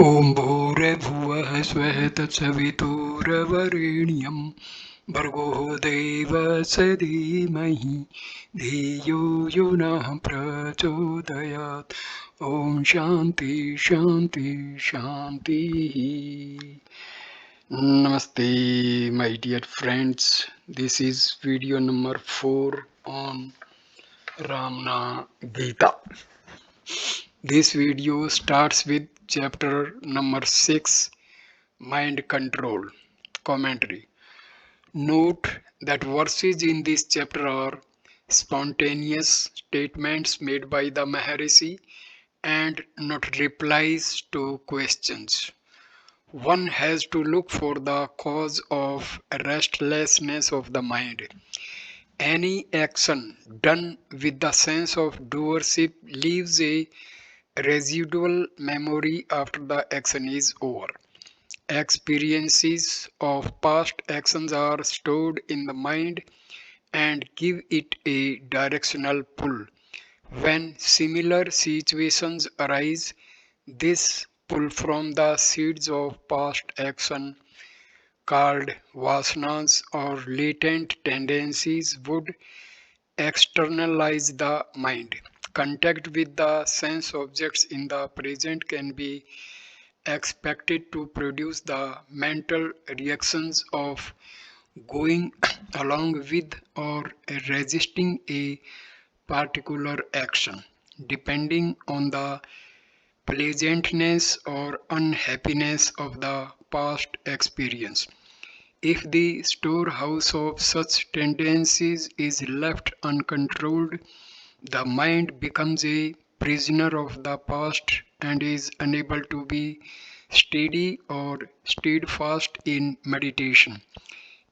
ॐ भूर्भुवः स्वः तत्सवितुर्वरेण्यं भर्गो देवस्य धीमहि धियो यो नः प्रचोदयात् ॐ शान्ति शान्ति शान्तिः. Namaste, my dear friends. This is video number 4 on Ramana Gita. This video starts with chapter number 6, Mind Control. Commentary. Note that verses in this chapter are spontaneous statements made by the Maharishi and not replies to questions. One has to look for the cause of restlessness of the mind. Any action done with the sense of doership leaves a residual memory after the action is over. Experiences of past actions are stored in the mind and give it a directional pull. When similar situations arise, this pull from the seeds of past action, called vasanas or latent tendencies, would externalize the mind. Contact with the sense objects in the present can be expected to produce the mental reactions of going along with or resisting a particular action, depending on the pleasantness or unhappiness of the past experience. If the storehouse of such tendencies is left uncontrolled, the mind becomes a prisoner of the past and is unable to be steady or steadfast in meditation.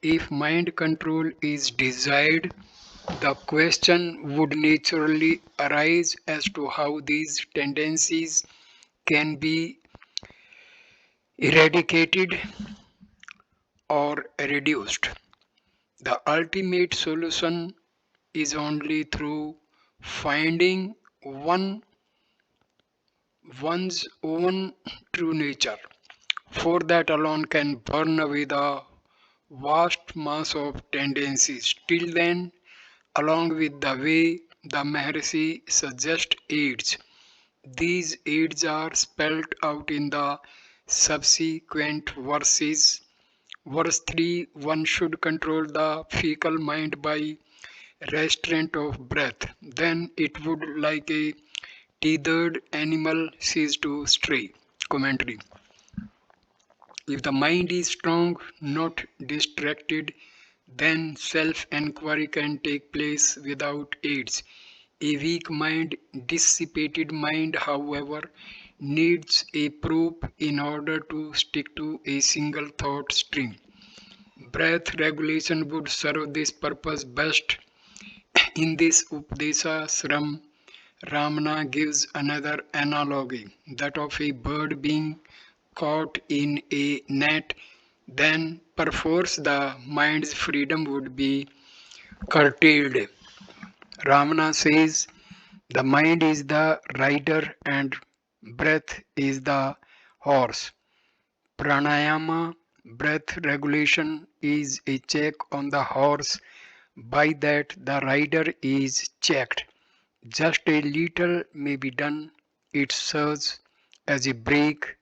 If mind control is desired, the question would naturally arise as to how these tendencies can be eradicated or reduced. The ultimate solution is only through finding one's own true nature, for that alone can burn away the vast mass of tendencies. Till then, along with the way the Maharishi suggests aids, these aids are spelled out in the subsequent verses. Verse 3, one should control the fecal mind by restraint of breath. Then it would, like a tethered animal, cease to stray. Commentary. If the mind is strong, not distracted, then self-enquiry can take place without aids. A weak mind, dissipated mind, however, needs a probe in order to stick to a single thought stream. Breath regulation would serve this purpose best. In this Upadesha Ramana gives another analogy, that of a bird being caught in a net. Then perforce the mind's freedom would be curtailed. Ramana says the mind is the rider and breath is the horse. Pranayama, breath regulation, is a check on the horse. By that the rider is checked. Just a little may be done. It serves as a brake,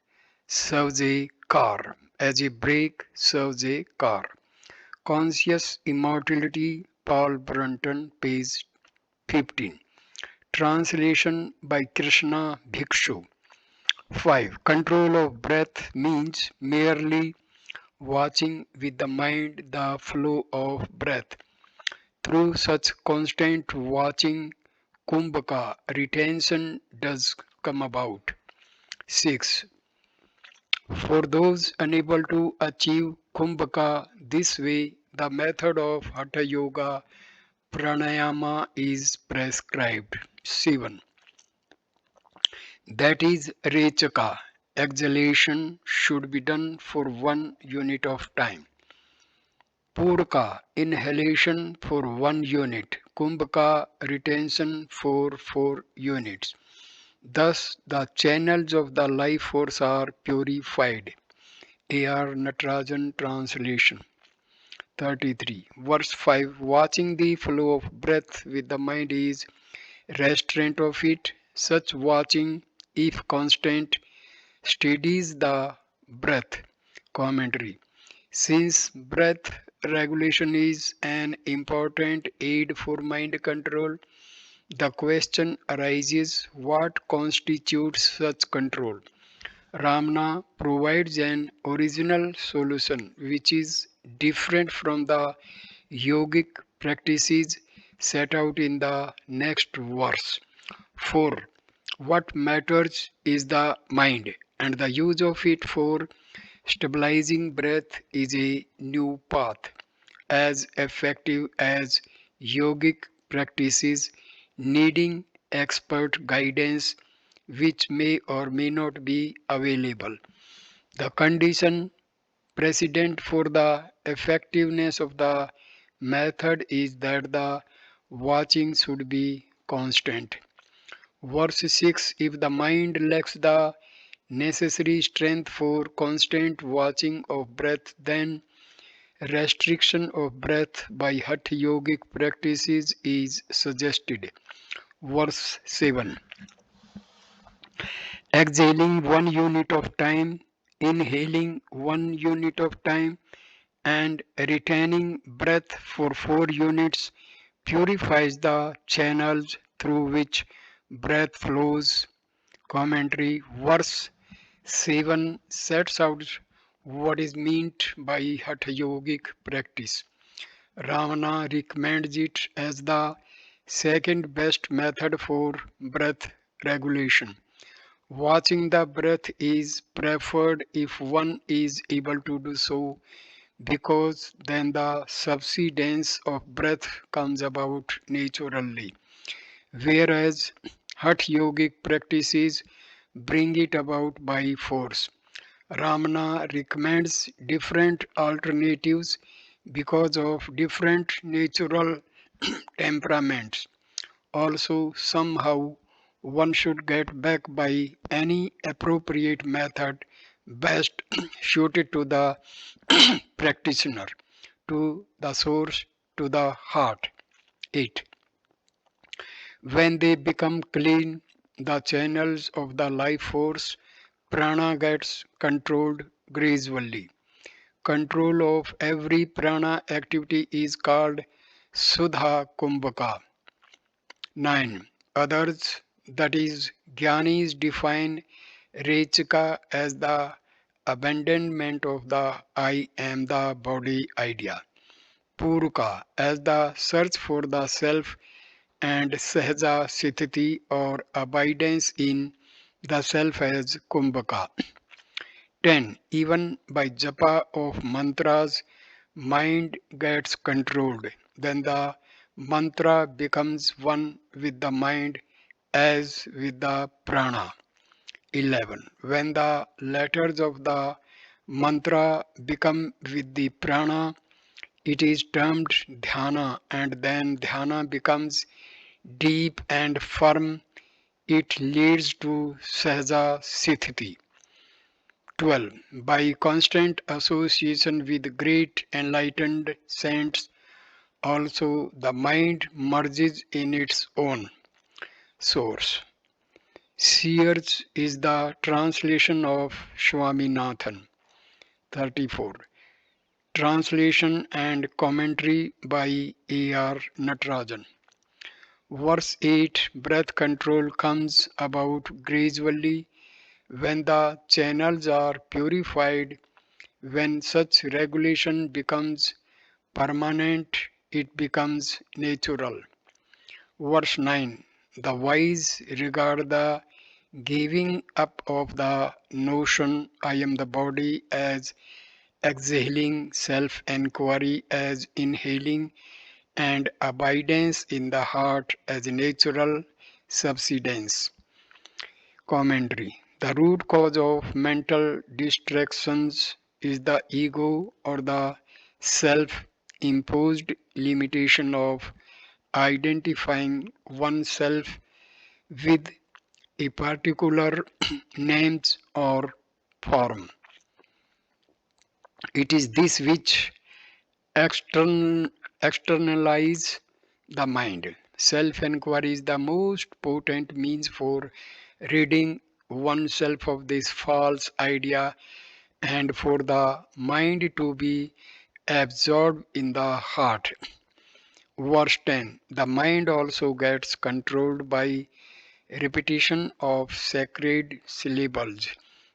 serves a car. As a brake, serves a car. Conscious Immortality, Paul Brunton, page 15. Translation by Krishna Bhikshu. 5. Control of breath means merely watching with the mind the flow of breath. Through such constant watching, kumbhaka retention does come about. 6. For those unable to achieve kumbhaka this way, the method of hatha yoga pranayama is prescribed. 7. That is rechaka. Exhalation should be done for 1 unit of time. Purka, inhalation for 1 unit. Kumbhaka, retention for 4 units. Thus, the channels of the life force are purified. A.R. Natarajan translation. 33. Verse 5. Watching the flow of breath with the mind is restraint of it. Such watching, if constant, steadies the breath. Commentary. Since breath regulation is an important aid for mind control, the question arises what constitutes such control? Ramana provides an original solution which is different from the yogic practices set out in the next verse. For what matters is the mind, and the use of it for stabilizing breath is a new path, as effective as yogic practices, needing expert guidance which may or may not be available. The condition precedent for the effectiveness of the method is that the watching should be constant. Verse 6. If the mind lacks the necessary strength for constant watching of breath, then restriction of breath by Hatha yogic practices is suggested. Verse 7. Exhaling 1 unit of time, inhaling 1 unit of time, and retaining breath for 4 units purifies the channels through which breath flows. Commentary. Verse 7 sets out what is meant by Hatha yogic practice. Ramana recommends it as the second best method for breath regulation. Watching the breath is preferred if one is able to do so, because then the subsidence of breath comes about naturally, whereas Hatha yogic practices bring it about by force. Ramana recommends different alternatives because of different natural temperaments. Also, somehow one should get back by any appropriate method best suited to the practitioner, to the source, to the heart. 8. When they become clean, the channels of the life force, prana gets controlled gradually. Control of every prana activity is called Sudha Kumbhaka. 9. Others, that is, Jnanis define Rechika as the abandonment of the I am the body idea, Puruka as the search for the self, and Sahaja Sthiti or abidance in the self as Kumbhaka. 10. Even by japa of mantras, mind gets controlled. Then the mantra becomes one with the mind as with the prana. 11. When the letters of the mantra become with the prana, it is termed dhyana, and then dhyana becomes deep and firm. It leads to sahaja sthiti. 12. By constant association with great enlightened saints, also the mind merges in its own source. Seers is the translation of Swaminathan. 34. Translation and commentary by A.R. Natarajan. Verse 8. Breath control comes about gradually when the channels are purified. When such regulation becomes permanent, it becomes natural. Verse 9. The wise regard the giving up of the notion I am the body as exhaling, self enquiry as inhaling, and abidance in the heart as natural subsidence. Commentary. The root cause of mental distractions is the ego or the self imposed limitation of identifying oneself with a particular names or form. It is this which extern, externalize the mind. Self inquiry is the most potent means for ridding oneself of this false idea and for the mind to be absorbed in the heart. Verse 10. The mind also gets controlled by repetition of sacred syllables.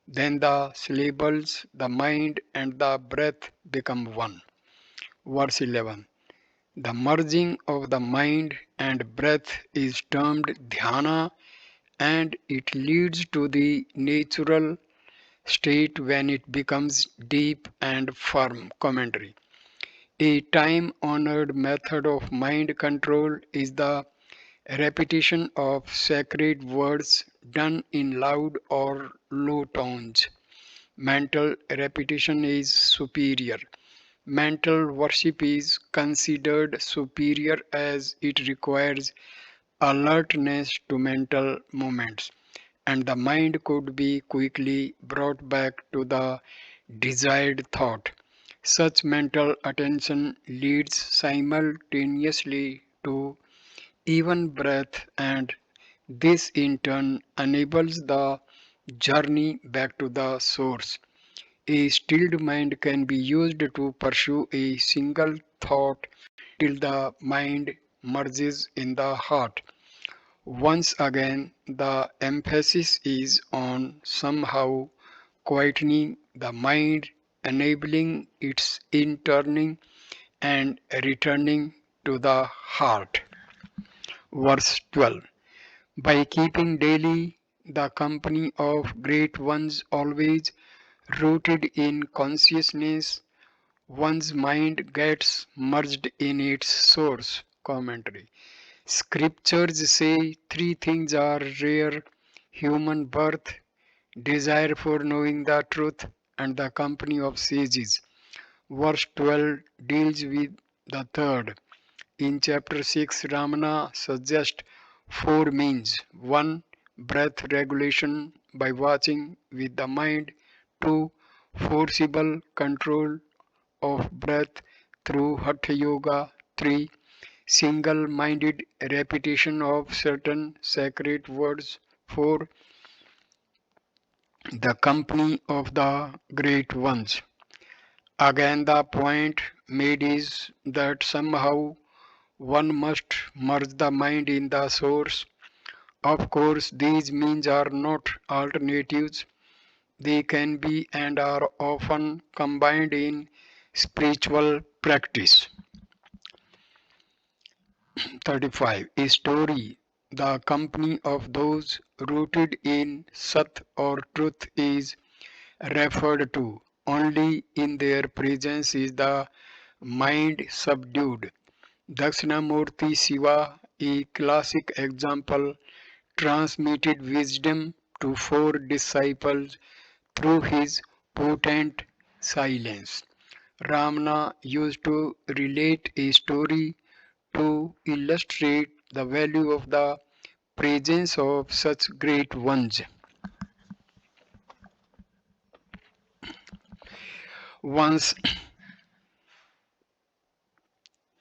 Then the syllables, the mind, and the breath become one. Verse 11. The merging of the mind and breath is termed dhyana, and it leads to the natural state when it becomes deep and firm. Commentary. A time honored method of mind control is the repetition of sacred words done in loud or low tones. Mental repetition is superior. Mental worship is considered superior as it requires alertness to mental movements, and the mind could be quickly brought back to the desired thought. Such mental attention leads simultaneously to even breath, and this in turn enables the journey back to the source. A stilled mind can be used to pursue a single thought till the mind merges in the heart. Once again, the emphasis is on somehow quietening the mind, enabling its interning and returning to the heart. Verse 12. By keeping daily the company of great ones always rooted in consciousness, one's mind gets merged in its source. Commentary. Scriptures say three things are rare: human birth, desire for knowing the truth, and the company of sages. Verse 12 deals with the third. In chapter 6, Ramana suggests four means: 1. Breath regulation by watching with the mind; 2. Forcible control of breath through Hatha Yoga; 3. Single minded repetition of certain sacred words; 4. The company of the great ones. Again, the point made is that somehow one must merge the mind in the source. Of course, these means are not alternatives. They can be and are often combined in spiritual practice. 35. A story. The company of those rooted in Sat or truth is referred to. Only in their presence is the mind subdued. Dakshinamurti Shiva, a classic example, transmitted wisdom to four disciples through his potent silence. Ramana used to relate a story to illustrate the value of the presence of such great ones. Once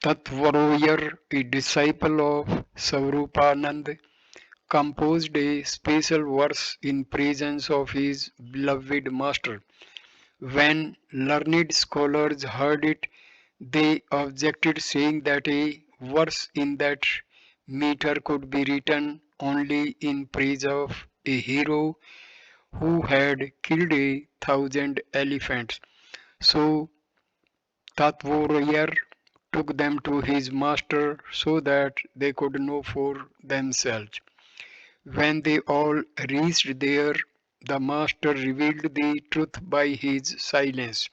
Tattvaroyar, a disciple of Svarupanand, composed a special verse in presence of his beloved master. When learned scholars heard it, they objected, saying that a verse in that meter could be written only in praise of a hero who had killed 1,000 elephants. So Tattvarya took them to his master so that they could know for themselves. When they all reached there, the master revealed the truth by his silence.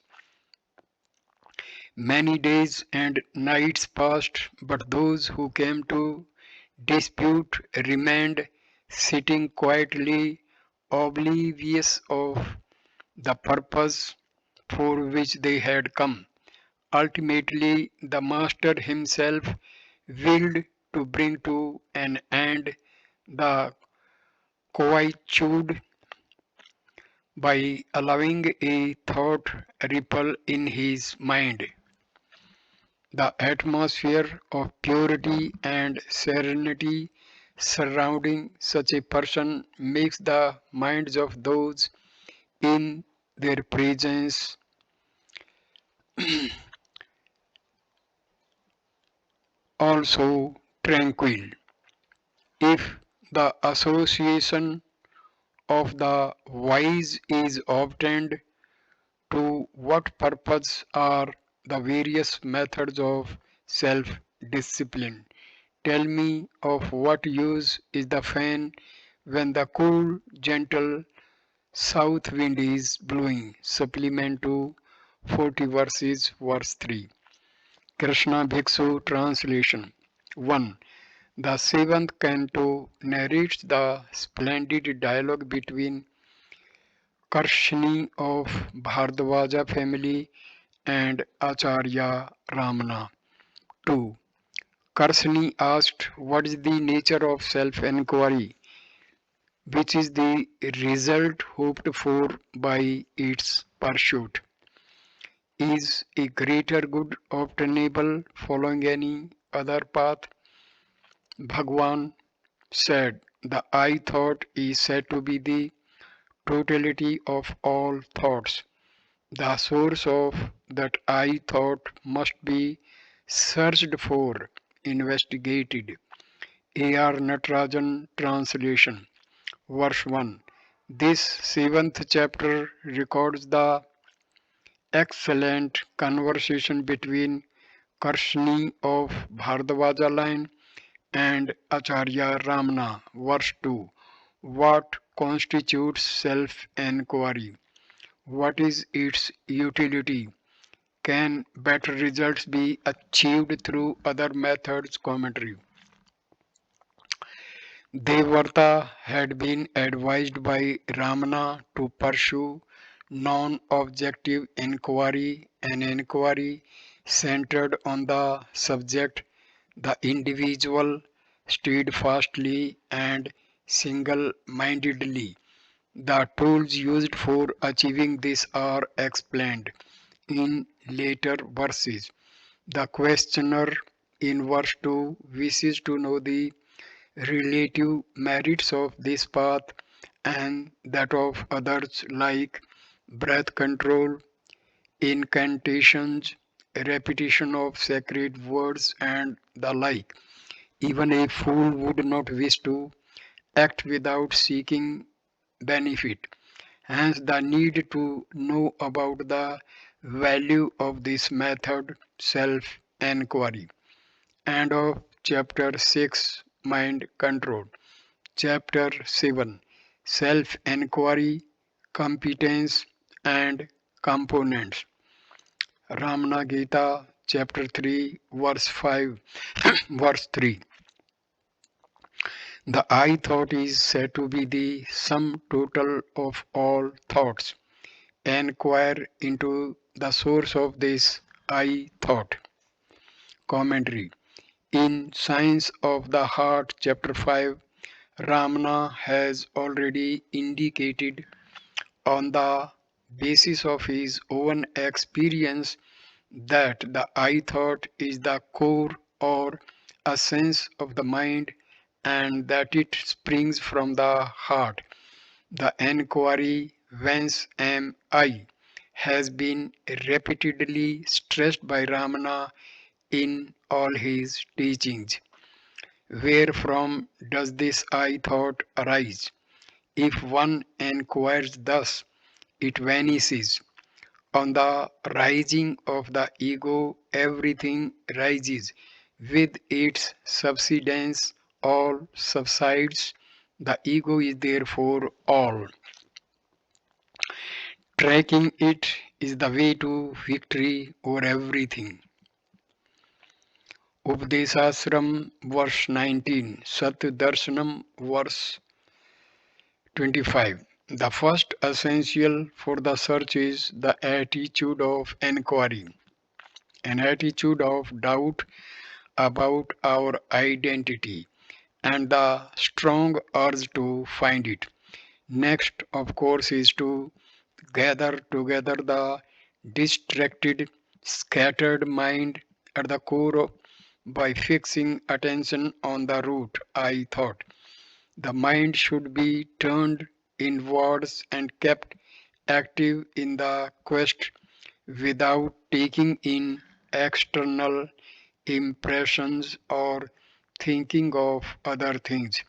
Many days and nights passed, but those who came to dispute remained sitting quietly, oblivious of the purpose for which they had come. Ultimately, the master himself willed to bring to an end the quietude by allowing a thought ripple in his mind. The atmosphere of purity and serenity surrounding such a person makes the minds of those in their presence also tranquil. If the association of the wise is obtained, to what purpose are the various methods of self discipline? Tell me, of what use is the fan when the cool, gentle south wind is blowing? Supplement to 40 verses, verse 3. Krishna Bhiksu translation 1. The seventh canto narrates the splendid dialogue between Karshni of Bhardwaja family and Acharya Ramana. 2. Karshni asked what is the nature of self-enquiry, which is the result hoped for by its pursuit. Is a greater good obtainable following any other path? Bhagavan said, the I thought is said to be the totality of all thoughts. The source of that I thought must be searched for, investigated. A.R. Natarajan translation. Verse 1. This seventh chapter records the excellent conversation between Karshni of Bhardwaja line and Acharya Ramana. Verse 2. What constitutes self-enquiry? What is its utility? Can better results be achieved through other methods? Commentary. Devarta had been advised by Ramana to pursue non-objective inquiry, an inquiry centered on the subject, the individual, steadfastly and single-mindedly. The tools used for achieving this are explained in later verses. The questioner in verse 2 wishes to know the relative merits of this path and that of others, like breath control, incantations, repetition of sacred words, and the like. Even a fool would not wish to act without seeking benefit. Hence, the need to know about the value of this method, self enquiry. End of chapter 6, Mind Control. Chapter 7, Self Enquiry, Competence and Components. Ramana Gita, chapter 3, verse 5, verse 3. The I thought is said to be the sum total of all thoughts. Enquire into the source of this I thought. Commentary. In Science of the Heart, chapter 5, Ramana has already indicated on the basis of his own experience that the I thought is the core or essence of the mind and that it springs from the heart. The enquiry, whence am I, has been repeatedly stressed by Ramana in all his teachings. Wherefrom does this I thought arise? If one enquires thus, it vanishes. On the rising of the ego, everything rises. With its subsidence, all subsides. The ego is therefore all. Tracking it is the way to victory over everything. Updeshasram, verse 19, Sat Darshanam, verse 25. The first essential for the search is the attitude of enquiry, an attitude of doubt about our identity, and the strong urge to find it. Next, of course, is to gather together the distracted, scattered mind at the core by fixing attention on the root I thought. The mind should be turned inwards and kept active in the quest without taking in external impressions or thinking of other things.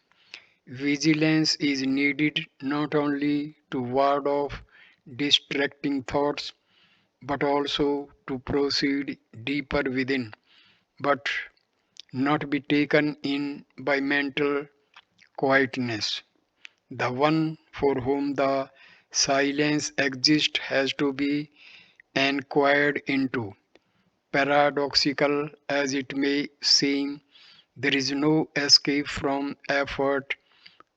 Vigilance is needed not only to ward off distracting thoughts but also to proceed deeper within, but not be taken in by mental quietness. The one for whom the silence exists has to be inquired into. Paradoxical as it may seem, there is no escape from effort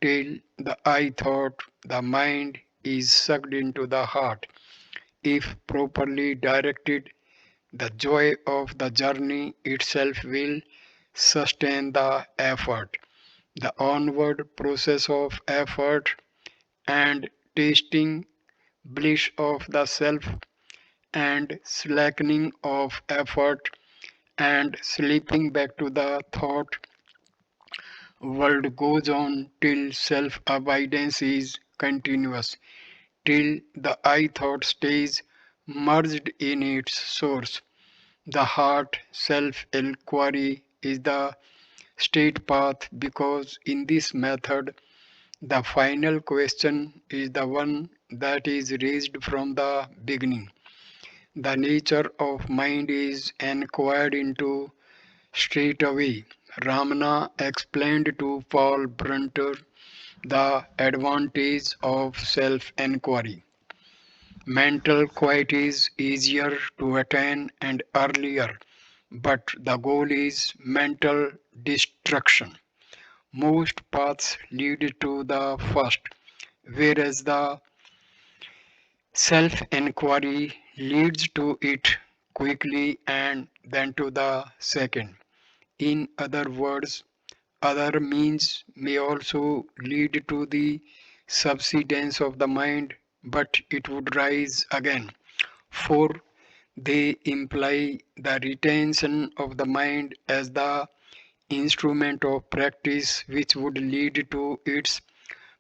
till the I thought, the mind is sucked into the heart. If properly directed, the joy of the journey itself will sustain the effort. The onward process of effort and tasting bliss of the self and slackening of effort and slipping back to the thought world goes on till self abidance is continuous, till the I thought stays merged in its source. The heart self inquiry is the straight path because in this method the final question is the one that is raised from the beginning. The nature of mind is inquired into straight away. Ramana explained to Paul Brunton the advantage of self inquiry. Mental quiet is easier to attain and earlier, but the goal is mental destruction. Most paths lead to the first, whereas the self inquiry leads to it quickly and then to the second. In other words, other means may also lead to the subsidence of the mind, but it would rise again, for they imply the retention of the mind as the instrument of practice which would lead to its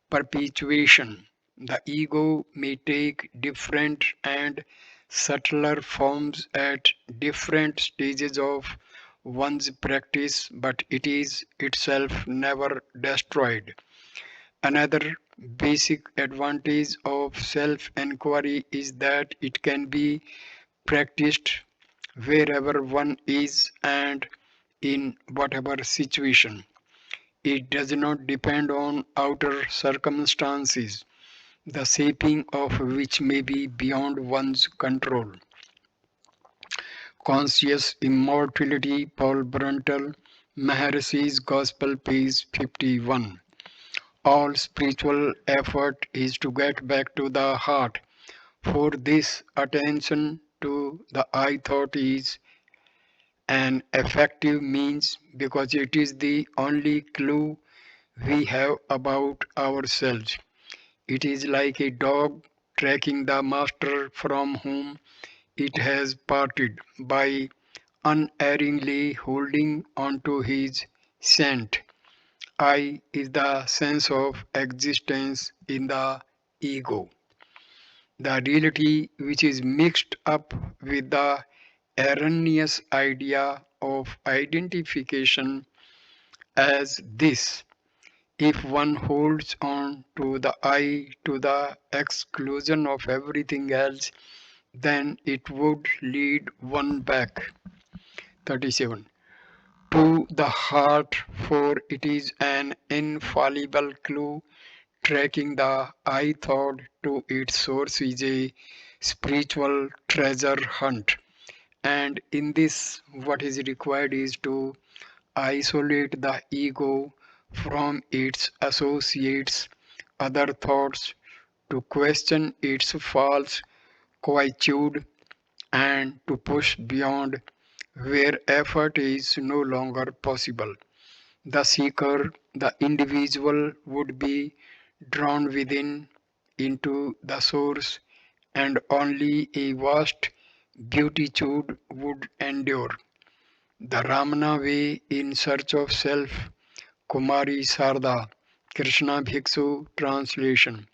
perpetuation. The ego may take different and subtler forms at different stages of one's practice, but it is itself never destroyed. Another basic advantage of self inquiry is that it can be practiced wherever one is and in whatever situation. It does not depend on outer circumstances, the shaping of which may be beyond one's control. Conscious Immortality, Paul Brunton, Maharshi's Gospel, page 51. All spiritual effort is to get back to the heart. For this, attention to the I thought is an effective means because it is the only clue we have about ourselves. It is like a dog tracking the master from whom it has parted by unerringly holding onto his scent. I is the sense of existence in the ego, the reality which is mixed up with the erroneous idea of identification as this. If one holds on to the I to the exclusion of everything else, then it would lead one back. 37. To the heart, for it is an infallible clue. Tracking the I thought to its source is a spiritual treasure hunt. And in this, what is required is to isolate the ego from its associates, other thoughts, to question its false quietude, and to push beyond where effort is no longer possible. The seeker, the individual, would be drawn within into the source, and only a vast beatitude would endure. The Ramana way in search of self, Kumari Sarda, Krishna Bhiksu translation.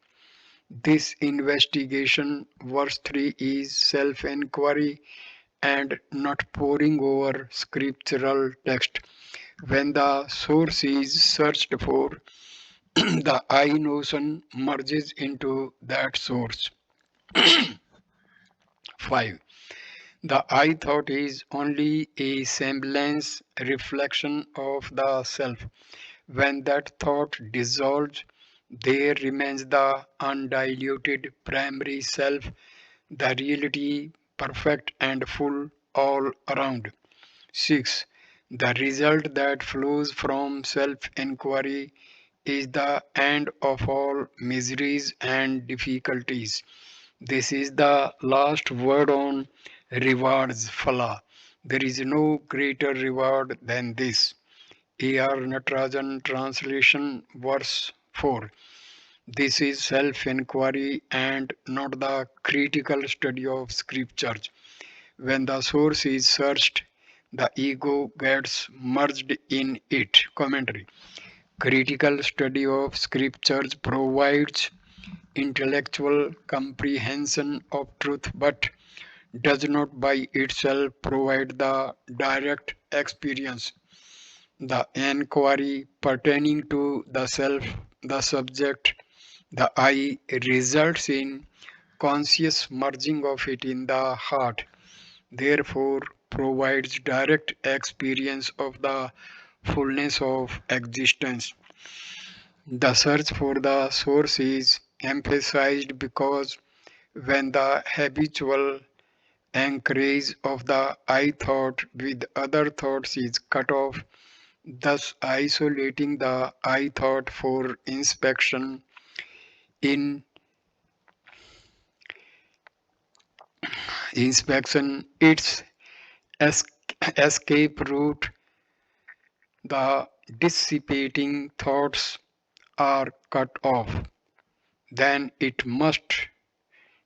This investigation, verse 3, is self inquiry and not poring over scriptural text. When the source is searched for, the I notion merges into that source. 5. The I thought is only a semblance reflection of the self. When that thought dissolves, there remains the undiluted primary self, the reality perfect and full all around. 6. The result that flows from self inquiry is the end of all miseries and difficulties. This is the last word on rewards, Phala. There is no greater reward than this. A.R. Natarajan translation, verse 4. This is self inquiry and not the critical study of scriptures. When the source is searched, the ego gets merged in it. Commentary. Critical study of scriptures provides intellectual comprehension of truth but does not by itself provide the direct experience. The enquiry pertaining to the self, the subject, the I results in conscious merging of it in the heart, therefore provides direct experience of the fullness of existence. The search for the source is emphasized because when the habitual anchorage of the I thought with other thoughts is cut off, thus isolating the I thought for in inspection, its es- escape route, the dissipating thoughts are cut off, then it must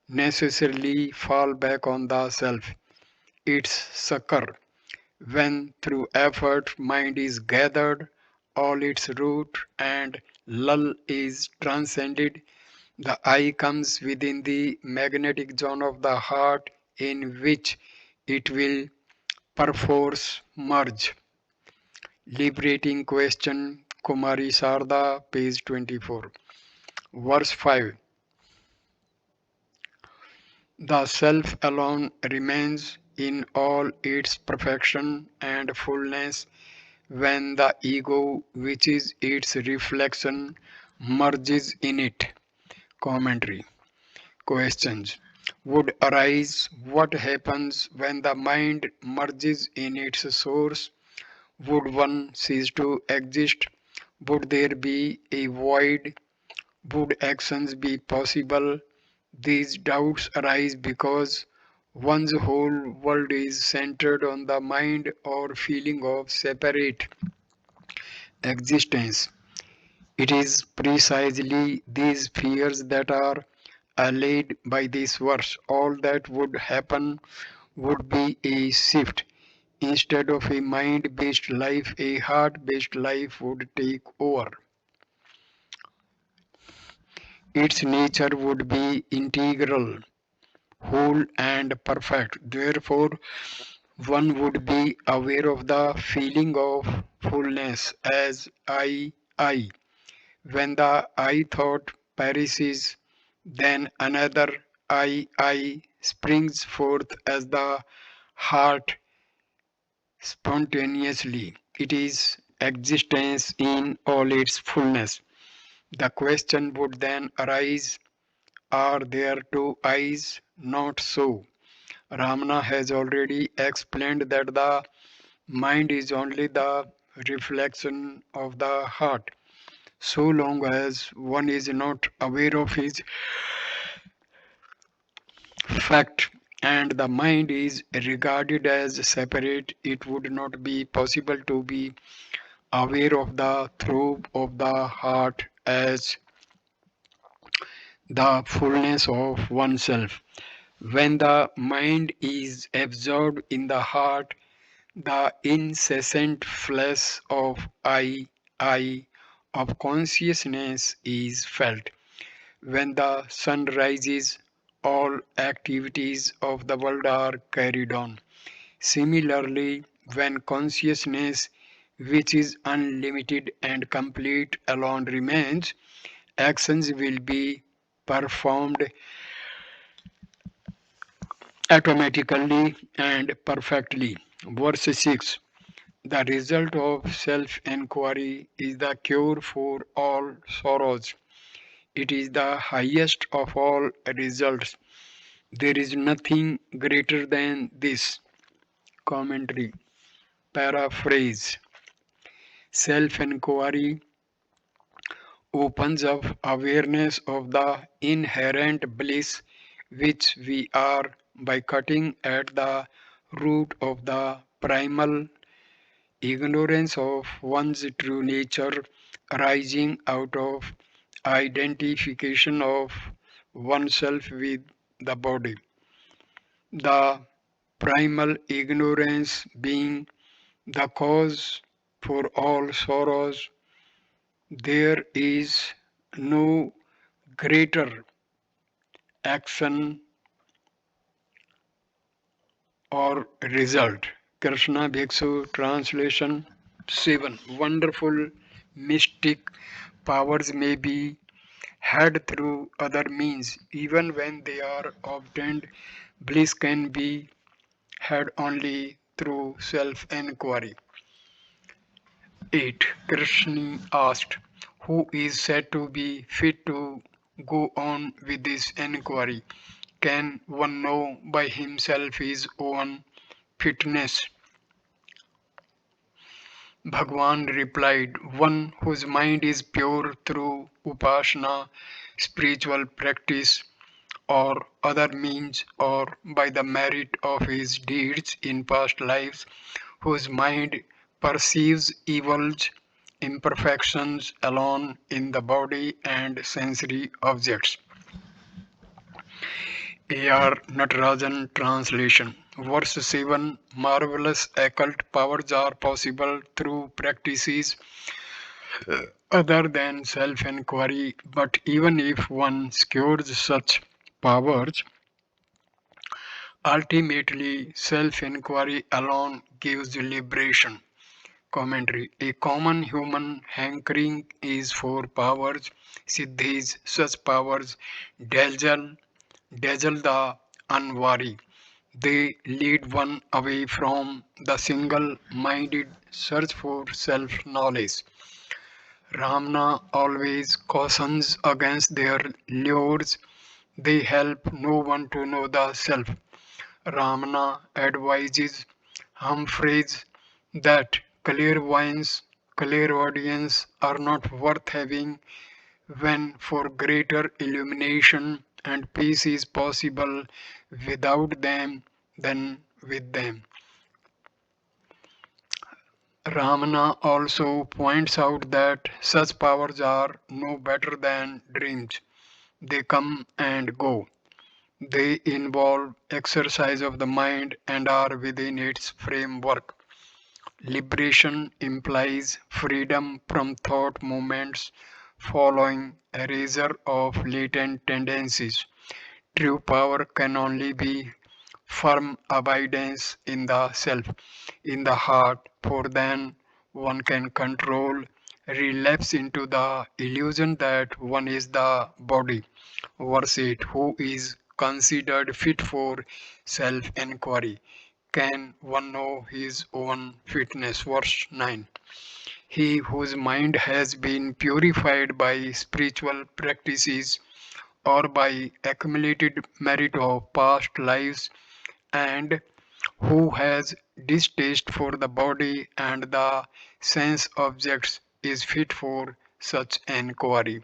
necessarily fall back on the self, its succor. When through effort mind is gathered, all its root and lull is transcended, the I comes within the magnetic zone of the heart in which it will perforce merge. Liberating question, Kumari Sarda, page 24. Verse 5. The self alone remains in all its perfection and fullness when the ego, which is its reflection, merges in it. Commentary. Questions would arise. What happens when the mind merges in its source? Would one cease to exist? Would there be a void? Would actions be possible? These doubts arise because one's whole world is centered on the mind or feeling of separate existence. It is precisely these fears that are allayed by this verse. All that would happen would be a shift. Instead of a mind based life, a heart based life would take over. Its nature would be integral, whole, and perfect. Therefore, one would be aware of the feeling of fullness as I. When the I thought perishes, then another I springs forth as the heart spontaneously. It is existence in all its fullness. The question would then arise, are there two eyes? Not so. Ramana has already explained that the mind is only the reflection of the heart. So long as one is not aware of his fact and the mind is regarded as separate, it would not be possible to be aware of the throb of the heart as the fullness of oneself. When the mind is absorbed in the heart, the incessant flash of I of consciousness is felt. When the sun rises, all activities of the world are carried on. Similarly, when consciousness, which is unlimited and complete, alone remains, actions will be performed automatically and perfectly. Verse 6. The result of self inquiry is the cure for all sorrows. It is the highest of all results. There is nothing greater than this. Commentary. Paraphrase. Self inquiry opens up awareness of the inherent bliss which we are by cutting at the root of the primal ignorance of one's true nature arising out of identification of oneself with the body. The primal ignorance being the cause for all sorrows, there is no greater action or result. Krishna Bhiksu translation 7. Wonderful mystic powers may be had through other means, even when they are obtained. Bliss can be had only through self inquiry. 8. Krishna asked, who is said to be fit to go on with this inquiry? Can one know by himself his own fitness? Bhagavan replied, one whose mind is pure through upasana, spiritual practice, or other means, or by the merit of his deeds in past lives, whose mind perceives evils, imperfections alone in the body and sensory objects. A.R. Natarajan translation. Verse 7. Marvelous occult powers are possible through practices other than self inquiry, but even if one secures such powers, ultimately self inquiry alone gives liberation. Commentary. A common human hankering is for powers, siddhis, such powers dazzle, dazzle the unwary. They lead one away from the single minded search for self knowledge. Ramana always cautions against their lures. They help no one to know the self. Ramana advises Humphreys that clairvoyance are not worth having when for greater illumination and peace is possible without them than with them. Ramana also points out that such powers are no better than dreams. They come and go. They involve exercise of the mind and are within its framework. Liberation implies freedom from thought movements following erasure of latent tendencies. True power can only be firm abidance in the self, in the heart, for then one can control, relapse into the illusion that one is the body. Verse 8. Who is considered fit for self inquiry? Can one know his own fitness? Verse 9. He whose mind has been purified by spiritual practices or by accumulated merit of past lives and who has distaste for the body and the sense objects is fit for such inquiry.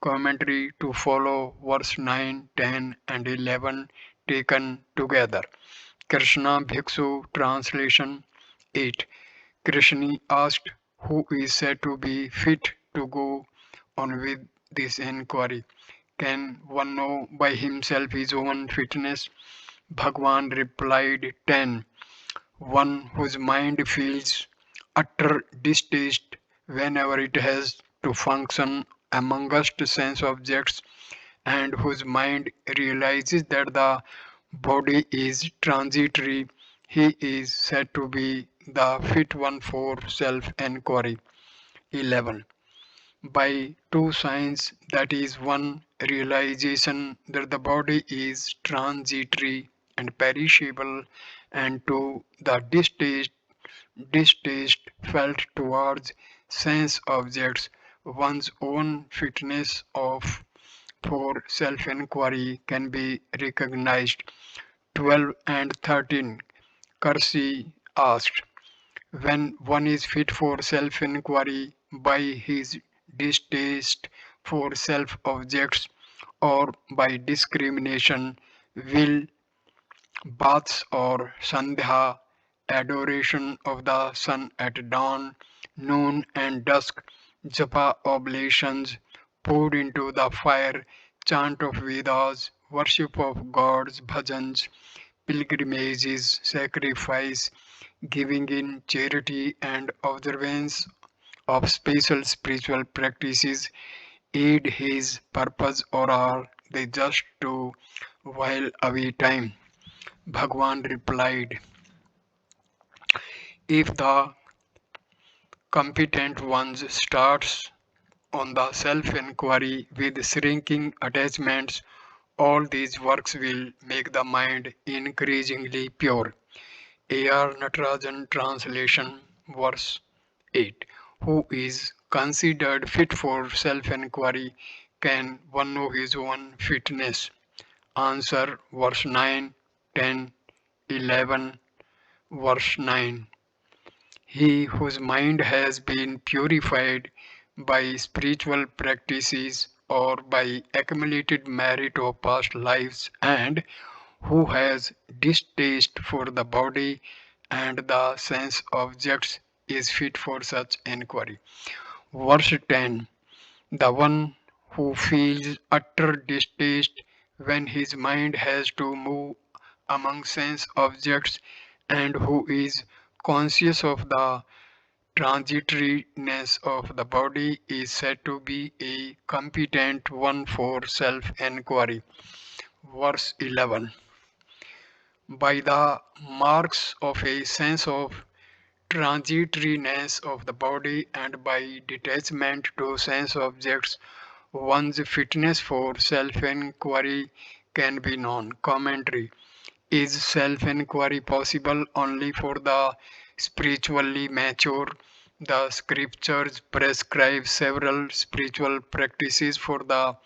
Commentary to follow verse 9, 10, and 11 taken together. Krishna Bhiksu translation 8. Krishna asked, who is said to be fit to go on with this inquiry. Can one know by himself his own fitness? Bhagwan replied, 10. One whose mind feels utter distaste whenever it has to function amongst sense objects, and whose mind realizes that the body is transitory, he is said to be the fit one for self enquiry. 11. By two signs, that is, one realization that the body is transitory and perishable, and two, the distaste felt towards sense objects, one's own fitness of for self inquiry can be recognized. 12 and 13. Kersey asked, when one is fit for self inquiry by his distaste for self objects or by discrimination, will baths or sandhya, adoration of the sun at dawn, noon, and dusk, japa oblations poured into the fire, chant of Vedas, worship of gods, bhajans, pilgrimages, sacrifice, giving in charity, and observance of special spiritual practices aid his purpose, or are they just to while away time? Bhagwan replied, if the competent ones starts on the self-inquiry with shrinking attachments, all these works will make the mind increasingly pure. A.R. Natarajan translation, verse 8. Who is considered fit for self-inquiry? Can one know his own fitness? Answer, verse 9, 10, 11, verse 9. He whose mind has been purified by spiritual practices or by accumulated merit of past lives, and who has distaste for the body and the sense objects, is fit for such inquiry. Verse 10. The one who feels utter distaste when his mind has to move among sense objects, and who is conscious of the transitoriness of the body, is said to be a competent one for self inquiry. Verse 11. By the marks of a sense of transitoriness of the body and by detachment to sense objects, one's fitness for self inquiry can be known. Commentary. Is self inquiry possible only for the spiritually mature? The scriptures prescribe several spiritual practices for the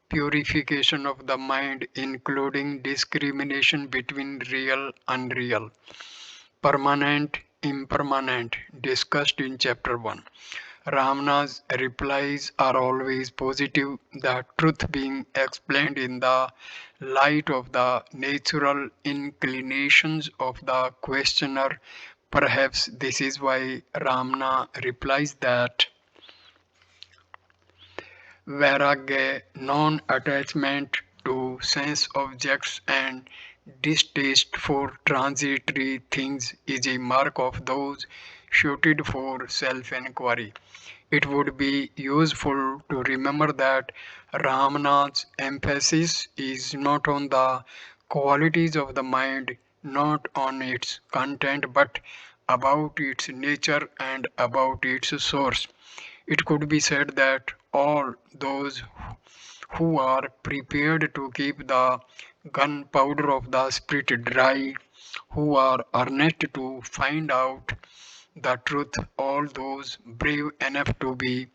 purification of the mind, including discrimination between real and unreal, permanent, impermanent, discussed in chapter 1. Ramana's replies are always positive, the truth being explained in the light of the natural inclinations of the questioner. Perhaps this is why Ramana replies that vairagya, non-attachment to sense objects and distaste for transitory things, is a mark of those suited for self-inquiry. It would be useful to remember that Ramana's emphasis is not on the qualities of the mind, not on its content, but about its nature and about its source. It could be said that all those who are prepared to keep the gunpowder of the spirit dry, who are earnest to find out the truth, all those brave enough to be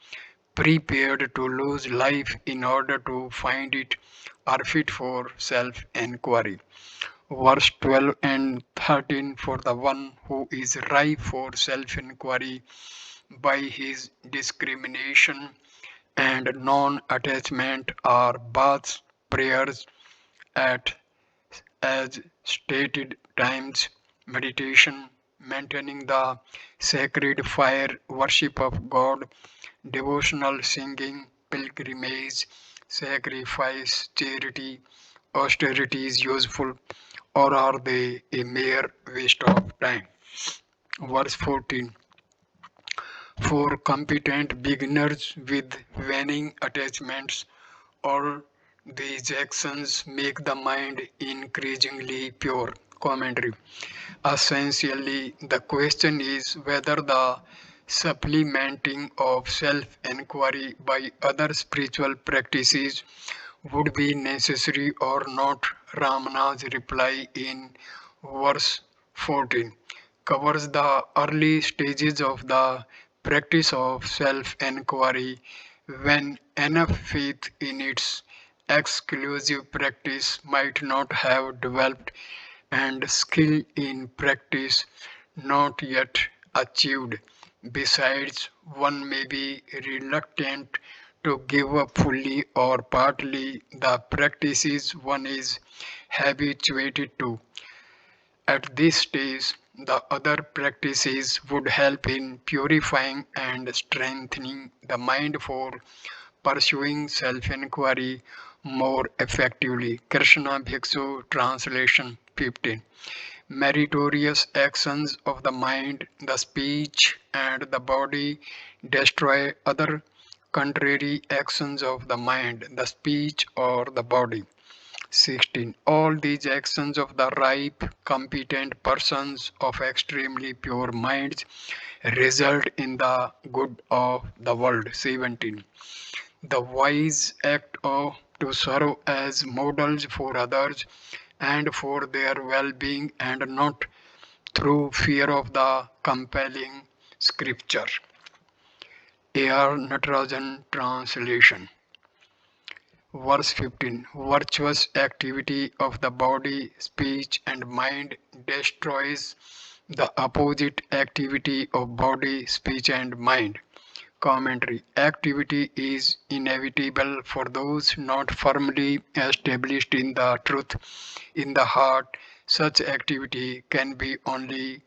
prepared to lose life in order to find it, are fit for self inquiry. Verse 12 and 13. For the one who is ripe for self inquiry by his discrimination and non attachment are baths, prayers at as stated times, meditation, maintaining the sacred fire, worship of God, devotional singing, pilgrimage, sacrifice, charity, austerity is useful, or are they a mere waste of time? Verse 14. For competent beginners with waning attachments, all these actions make the mind increasingly pure. Commentary. Essentially, the question is whether the supplementing of self inquiry by other spiritual practices would be necessary or not. Ramana's reply in verse 14 covers the early stages of the practice of self inquiry when enough faith in its exclusive practice might not have developed and skill in practice not yet achieved. Besides, one may be reluctant to give up fully or partly the practices one is habituated to. At this stage, the other practices would help in purifying and strengthening the mind for pursuing self inquiry more effectively. Krishna Bhiksu Translation 15. Meritorious actions of the mind, the speech, and the body destroy other contrary actions of the mind, the speech, or the body. 16. All these actions of the ripe, competent persons of extremely pure minds result in the good of the world. 17. The wise act of to serve as models for others and for their well-being and not through fear of the compelling scripture. A.R. Natarajan Translation. Verse 15. Virtuous activity of the body, speech, and mind destroys the opposite activity of body, speech, and mind. Commentary. Activity is inevitable for those not firmly established in the truth in the heart. Such activity can be only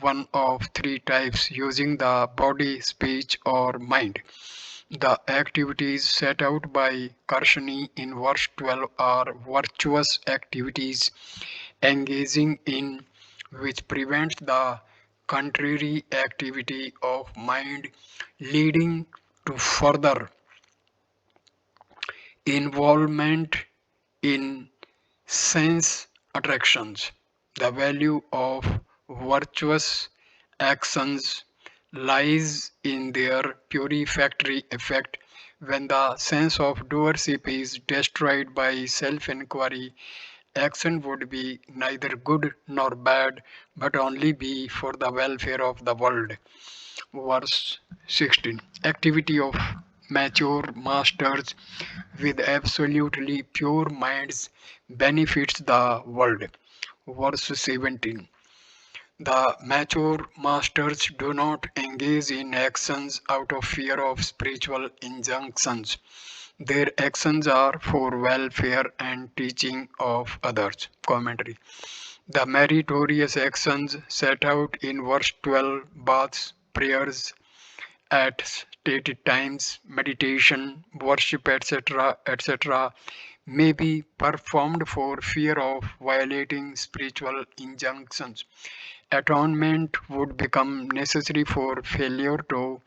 one of three types using the body, speech, or mind. The activities set out by Karshani in verse 12 are virtuous activities engaging in which prevents the contrary activity of mind leading to further involvement in sense attractions. The value of virtuous actions lies in their purificatory effect. When the sense of doership is destroyed by self inquiry, action would be neither good nor bad, but only be for the welfare of the world. Verse 16. Activity of mature masters with absolutely pure minds benefits the world. Verse 17. The mature masters do not engage in actions out of fear of spiritual injunctions. Their actions are for welfare and teaching of others. Commentary. The meritorious actions set out in verse 12, baths, prayers at stated times, meditation, worship, etc., may be performed for fear of violating spiritual injunctions. Atonement would become necessary for failure to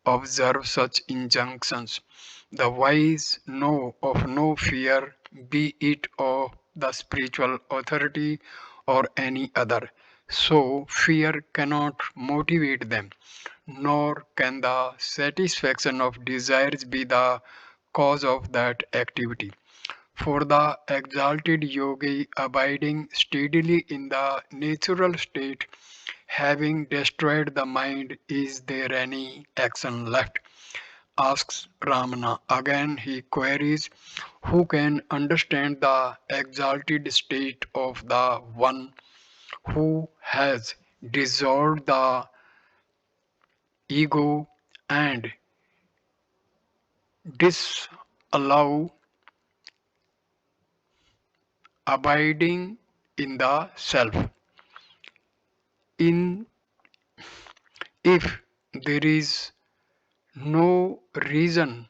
observe such injunctions. The wise know of no fear, be it of the spiritual authority or any other. So, fear cannot motivate them, nor can the satisfaction of desires be the cause of that activity. For the exalted yogi abiding steadily in the natural state, having destroyed the mind, is there any action left? Asks Ramana. Again he queries, who can understand the exalted state of the one who has dissolved the ego and disallow abiding in the self? In If there is no reason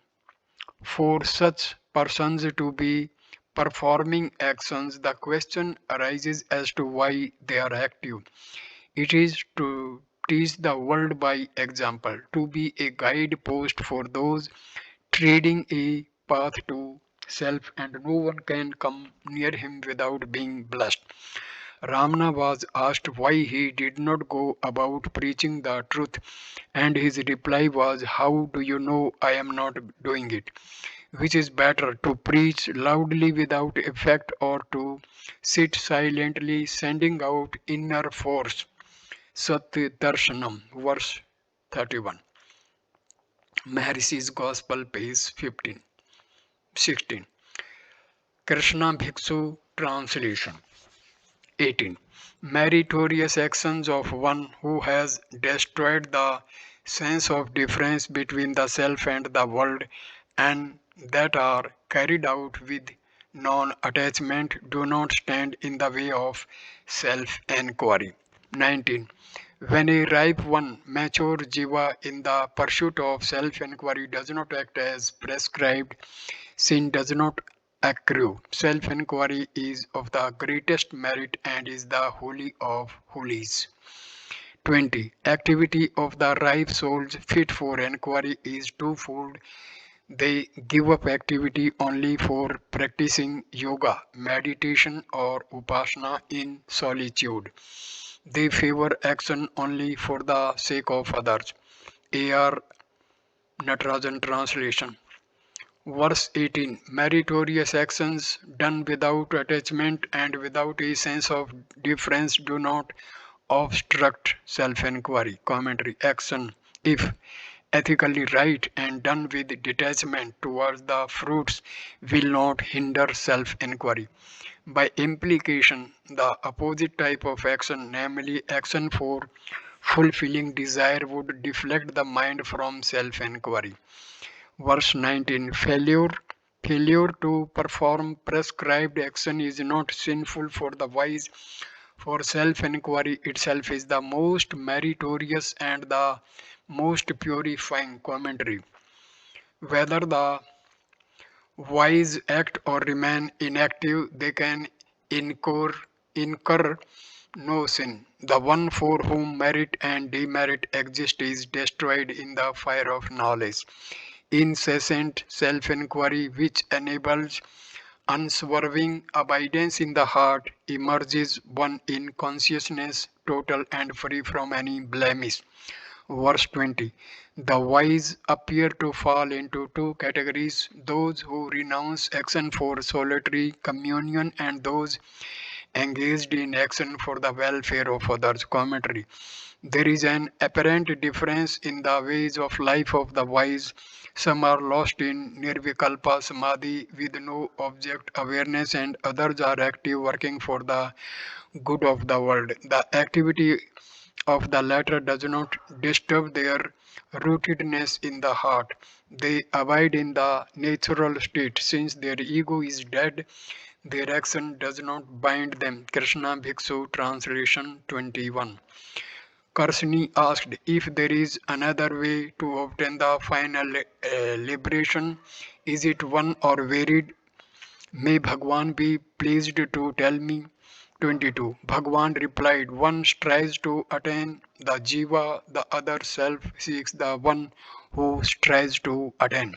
for such persons to be performing actions, the question arises as to why they are active. It is to teach the world by example, to be a guidepost for those treading a path to self, and no one can come near him without being blessed. Ramana was asked why he did not go about preaching the truth, and his reply was, "How do you know I am not doing it? Which is better, to preach loudly without effect, or to sit silently sending out inner force?" Satya Darshanam, verse 31. Maharishi's Gospel, page 15. 16. Krishna Bhiksu translation. 18. Meritorious actions of one who has destroyed the sense of difference between the self and the world, and that are carried out with non-attachment, do not stand in the way of self-enquiry. 19. When a ripe one, mature jiva in the pursuit of self-enquiry does not act as prescribed, sin does not accrue. Self-enquiry is of the greatest merit and is the holy of holies. 20. Activity of the ripe souls fit for enquiry is twofold. They give up activity only for practicing yoga, meditation, or upasana in solitude. They favor action only for the sake of others. A.R. Natarajan translation. Verse 18. Meritorious actions done without attachment and without a sense of difference do not obstruct self-enquiry. Commentary. Action, if ethically right and done with detachment towards the fruits, will not hinder self-enquiry. By implication, the opposite type of action, namely action for fulfilling desire, would deflect the mind from self-enquiry. Verse 19. Failure to perform prescribed action is not sinful for the wise, for self-enquiry itself is the most meritorious and the most purifying. Commentary. Whether the wise act or remain inactive, they can incur no sin. The one for whom merit and demerit exist is destroyed in the fire of knowledge. Incessant self-enquiry, which enables unswerving abidance in the heart, emerges one in consciousness, total and free from any blemish. Verse 20. The wise appear to fall into two categories: those who renounce action for solitary communion and those engaged in action for the welfare of others. Commentary. There is an apparent difference in the ways of life of the wise. Some are lost in nirvikalpa samadhi with no object awareness, and others are active, working for the good of the world. The activity of the latter does not disturb their rootedness in the heart. They abide in the natural state. Since their ego is dead, their action does not bind them. Krishna Bhiksu translation 21. Karsini asked if there is another way to obtain the final liberation. Is it one or varied? May Bhagwan be pleased to tell me. 22. Bhagwan replied, one strives to attain the jiva, the other self seeks the one who strives to attain.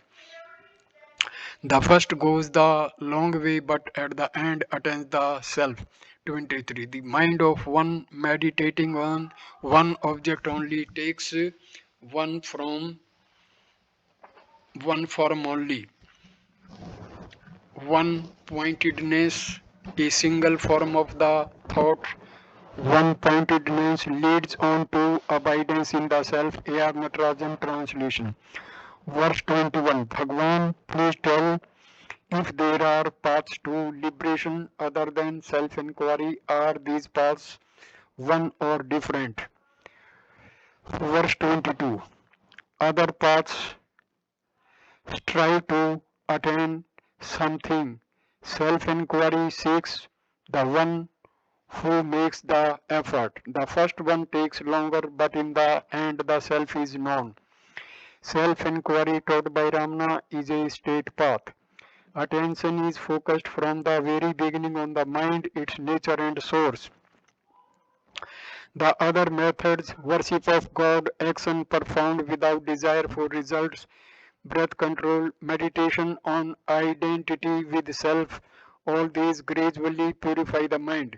The first goes the long way, but at the end attains the self. 23. The mind of one meditating on one object only takes one from one form only. One pointedness, a single form of the thought. One pointedness leads on to abidance in the self. A.R. Natarajan translation. Verse 21. Bhagwan, please tell if there are paths to liberation other than self-inquiry. Are these paths one or different? Verse 22. Other paths strive to attain something. Self-inquiry seeks the one who makes the effort. The first one takes longer, but in the end the self is known. Self-inquiry taught by Ramana is a straight path. Attention is focused from the very beginning on the mind, its nature and source. The other methods, worship of God, action performed without desire for results, breath control, meditation on identity with self, all these gradually purify the mind.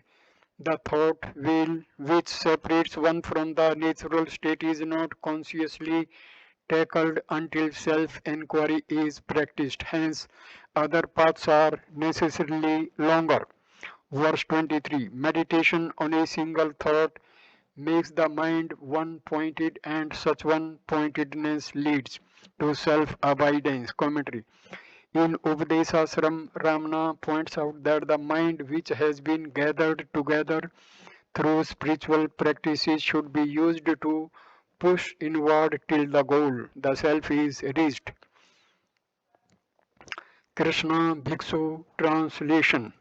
The thought wheel which separates one from the natural state is not consciously tackled until self-inquiry is practiced. Hence, other paths are necessarily longer. Verse 23. Meditation on a single thought makes the mind one-pointed, and such one-pointedness leads to self-abidance. Commentary. In Upadesasram, Ramana points out that the mind which has been gathered together through spiritual practices should be used to push inward till the goal, the self, is reached. Krishna Bhiksu Translation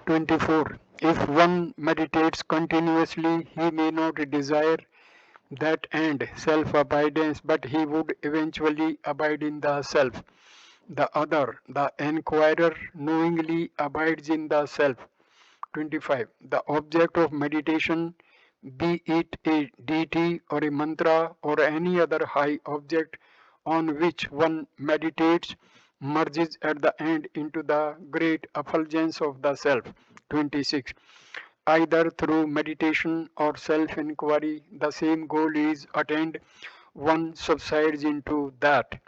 24. If one meditates continuously, he may not desire that end, self-abidance, but he would eventually abide in the self. The other, the enquirer, knowingly abides in the self. 25. The object of meditation, be it a deity or a mantra or any other high object on which one meditates, merges at the end into the great effulgence of the self. 26. Either through meditation or self-inquiry, the same goal is attained. One subsides into that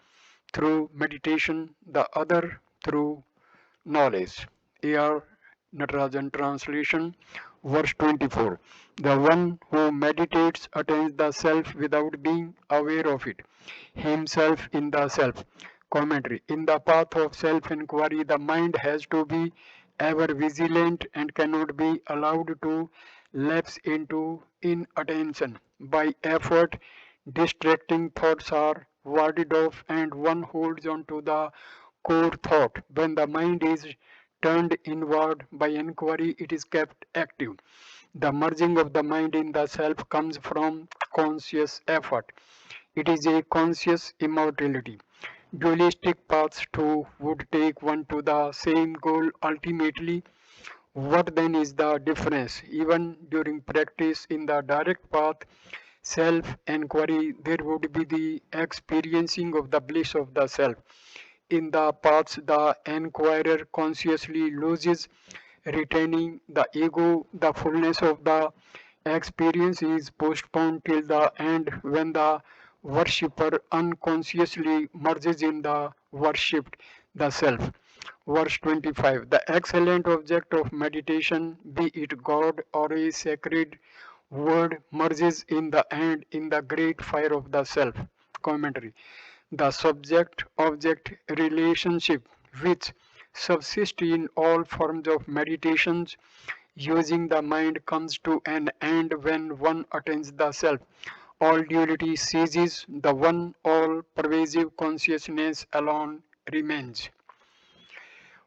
through meditation, the other through knowledge. A.R. Natarajan Translation, verse 24. The one who meditates attains the self without being aware of it, himself in the self. Commentary. In the path of self-inquiry, the mind has to be ever vigilant and cannot be allowed to lapse into inattention. By effort, distracting thoughts are warded off and one holds on to the core thought. When the mind is turned inward by inquiry, it is kept active. The merging of the mind in the self comes from conscious effort. It is a conscious immortality. Dualistic paths too would take one to the same goal ultimately. What then is the difference? Even during practice in the direct path, self-enquiry, there would be the experiencing of the bliss of the self. In the paths, the enquirer consciously loses, retaining the ego. The fullness of the experience is postponed till the end when the worshipper unconsciously merges in the worshipped, the self. Verse 25. The excellent object of meditation, be it God or a sacred word, merges in the end in the great fire of the self. Commentary. The subject-object relationship which subsists in all forms of meditations using the mind comes to an end when one attains the self. All duality ceases, the one all-pervasive consciousness alone remains.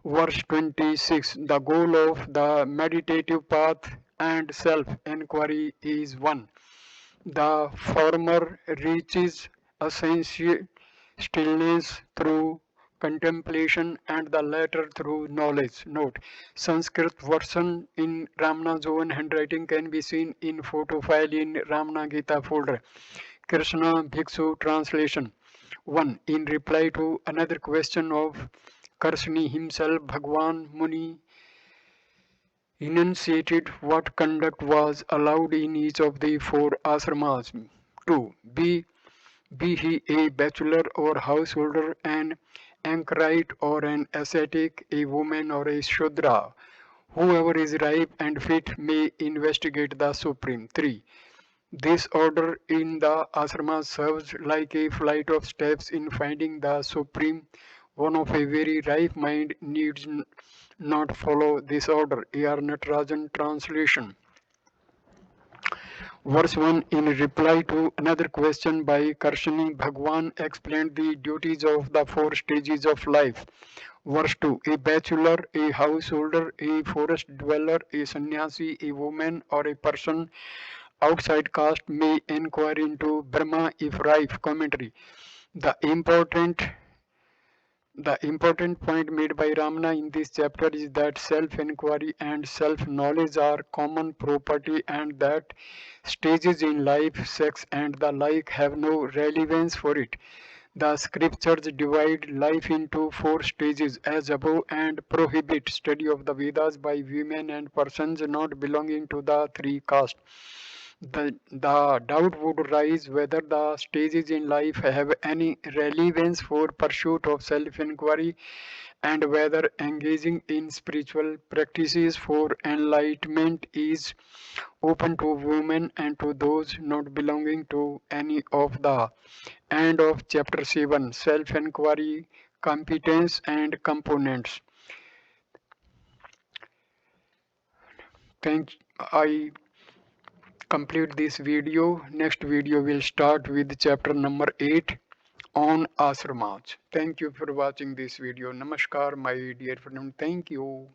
Verse 26. The goal of the meditative path and self-inquiry is one. The former reaches essential stillness through contemplation and the latter through knowledge. Note, Sanskrit version in Ramana's own handwriting can be seen in photo file in Ramana Gita folder. Krishna Bhiksu translation. 1. In reply to another question of Karshni himself, Bhagavan Muni enunciated what conduct was allowed in each of the four asramas. 2. Be he a bachelor or householder, an anchorite or an ascetic, a woman or a shudra, whoever is ripe and fit may investigate the supreme. 3. This order in the asrama serves like a flight of steps in finding the supreme. One of a very ripe mind needs not follow this order. A.R. Natarajan translation. Verse 1, in reply to another question by Karshani, Bhagavan explained the duties of the four stages of life. Verse 2, a bachelor, a householder, a forest dweller, a sannyasi, a woman, or a person outside caste may inquire into Brahma if rife. Commentary. The important the important point made by Ramana in this chapter is that self-inquiry and self-knowledge are common property and that stages in life, sex and the like have no relevance for it. The scriptures divide life into four stages as above and prohibit study of the Vedas by women and persons not belonging to the three castes. The doubt would rise whether the stages in life have any relevance for pursuit of self-inquiry and whether engaging in spiritual practices for enlightenment is open to women and to those not belonging to any of the. End of chapter 7, self-inquiry, competence and components. Thank I complete this video. Next video will start with chapter number 8 on ashrams. Thank you for watching this video. Namaskar my dear friend. Thank you.